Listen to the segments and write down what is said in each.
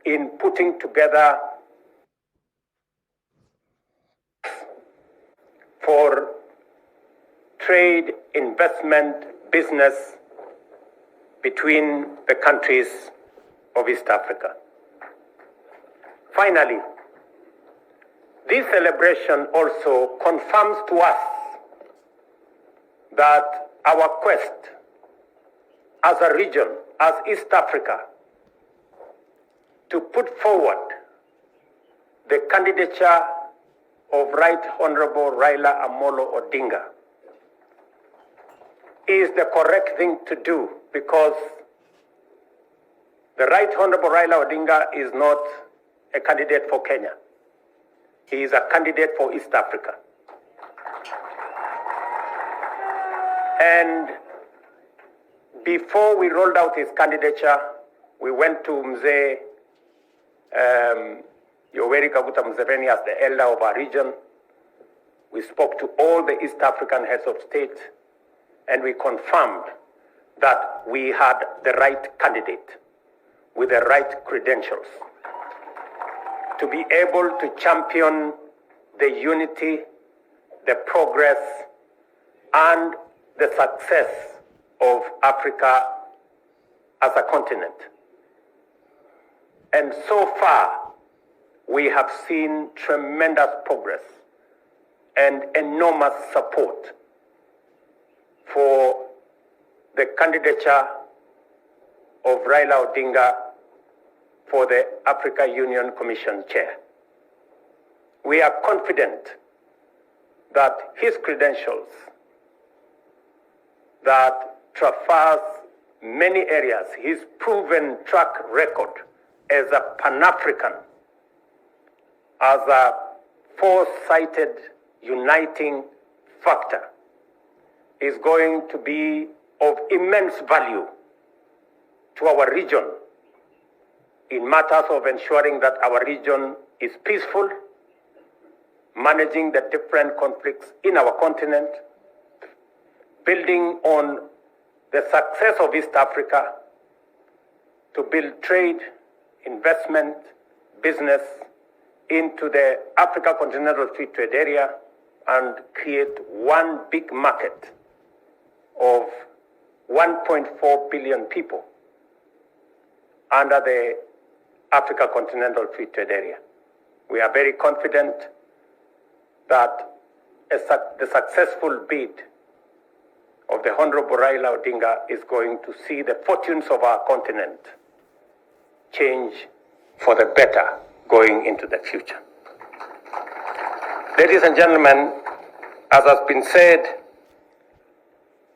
in putting together for trade, investment, business between the countries of East Africa. Finally, this celebration also confirms to us that our quest as a region, as East Africa, to put forward the candidature of Right Honorable Raila Amolo Odinga is the correct thing to do, because the Right Honorable Raila Odinga is not a candidate for Kenya. He is a candidate for East Africa. And before we rolled out his candidature, we went to Mzee Yoweri Kaguta Museveni as the elder of our region. We spoke to all the East African heads of state, and we confirmed that we had the right candidate with the right credentials to be able to champion the unity, the progress, and the success of Africa as a continent. And so far, we have seen tremendous progress and enormous support for the candidature of Raila Odinga for the Africa Union Commission chair. We are confident that his credentials that traverse many areas, his proven track record as a Pan-African, as a foresighted, uniting factor, is going to be of immense value to our region in matters of ensuring that our region is peaceful, managing the different conflicts in our continent, building on the success of East Africa to build trade, investment, business into the Africa Continental Free Trade Area and create one big market of 1.4 billion people under the Africa Continental Free Trade Area. We are very confident that the successful bid of the Honorable Raila Odinga is going to see the fortunes of our continent change for the better going into the future. Ladies and gentlemen, as has been said,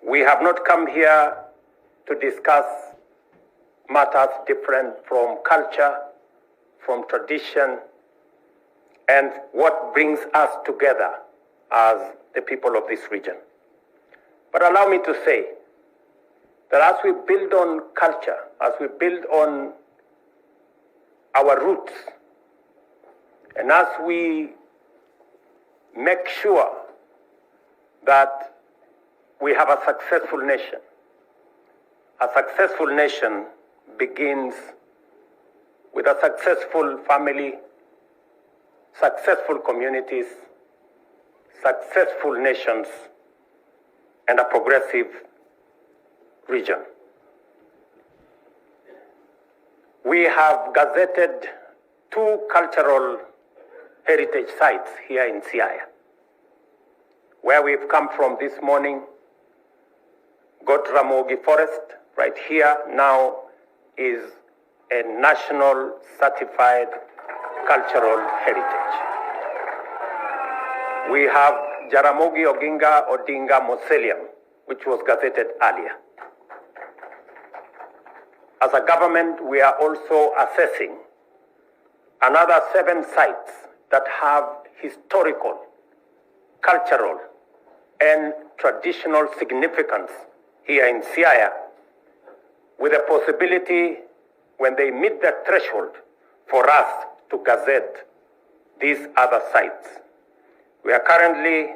we have not come here to discuss matters different from culture, from tradition, and what brings us together as the people of this region. But allow me to say that as we build on culture, as we build on our roots, and as we make sure that we have a successful nation begins with a successful family, successful communities, successful nations, and a progressive region. We have gazetted 2 cultural heritage sites here in Siaya. Where we've come from this morning, Ramogi Forest, right here now, is a national certified cultural heritage. We have Jaramogi Oginga Odinga Mausoleum, which was gazetted earlier. As a government, we are also assessing another 7 sites that have historical, cultural, and traditional significance here in Siaya, with a possibility, when they meet the threshold, for us to gazette these other sites. We are currently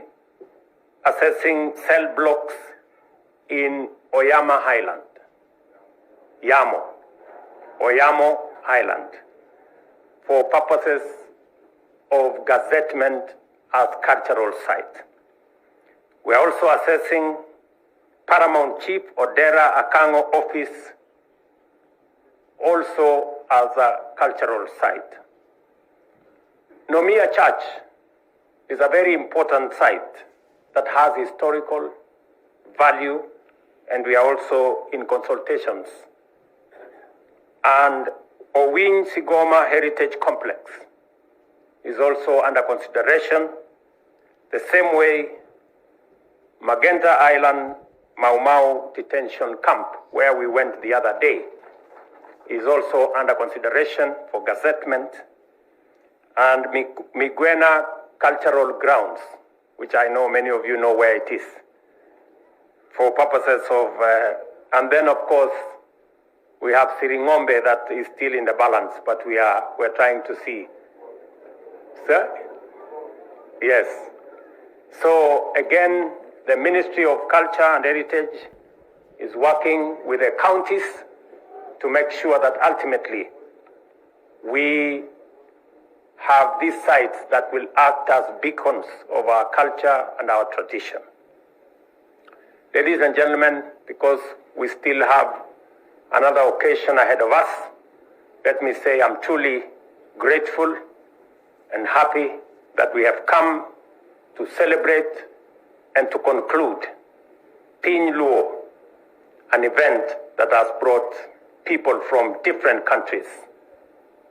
assessing cell blocks in Oyama Highland, Oyamo Highland, for purposes of gazettement as cultural site. We are also assessing Paramount Chief Odera Akango office also as a cultural site. Nomia Church is a very important site that has historical value, and we are also in consultations. And Owin Sigoma Heritage Complex is also under consideration, the same way Magenta Island Mau Mau Detention Camp, where we went the other day, is also under consideration for gazettement, and Migwena Cultural Grounds, which I know many of you know where it is, for purposes of, and then of course, we have Siringombe that is still in the balance, but we're trying to see. Sir? Yes. So again, the Ministry of Culture and Heritage is working with the counties to make sure that ultimately we have these sites that will act as beacons of our culture and our tradition. Ladies and gentlemen, because we still have another occasion ahead of us, let me say I'm truly grateful and happy that we have come to celebrate and to conclude Piny Luo, an event that has brought people from different countries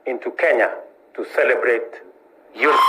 into Kenya to celebrate unity,